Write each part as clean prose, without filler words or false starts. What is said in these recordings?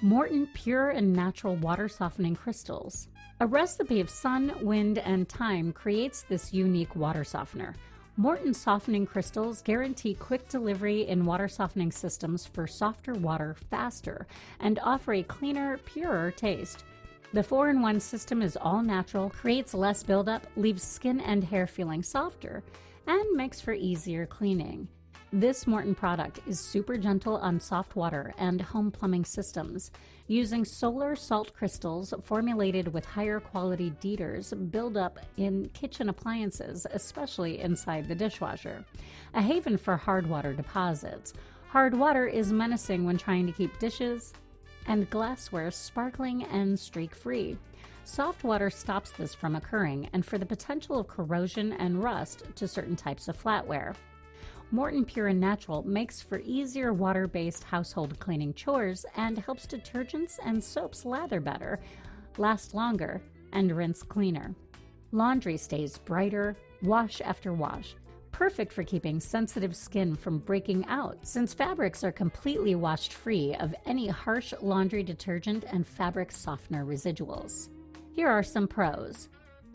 Morton Pure and Natural Water Softening Crystals. A recipe of sun, wind, and thyme creates this unique water softener. Morton softening crystals guarantee quick delivery in water softening systems for softer water faster and offer a cleaner, purer taste. The 4-in-1 system is all natural, creates less buildup, leaves skin and hair feeling softer, and makes for easier cleaning. This Morton product is super gentle on soft water and home plumbing systems. Using solar salt crystals formulated with higher quality deters build up in kitchen appliances, especially inside the dishwasher. A haven for hard water deposits. Hard water is menacing when trying to keep dishes and glassware sparkling and streak-free. Soft water stops this from occurring and for the potential of corrosion and rust to certain types of flatware. Morton Pure and Natural makes for easier water-based household cleaning chores and helps detergents and soaps lather better, last longer, and rinse cleaner. Laundry stays brighter, wash after wash. Perfect for keeping sensitive skin from breaking out, since fabrics are completely washed free of any harsh laundry detergent and fabric softener residuals. Here are some pros: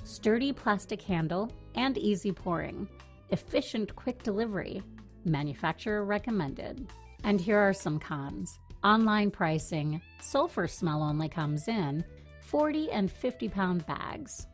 sturdy plastic handle and easy pouring, efficient quick delivery, manufacturer recommended. And here are some cons: online pricing, sulfur smell only comes in 40 and 50-pound bags.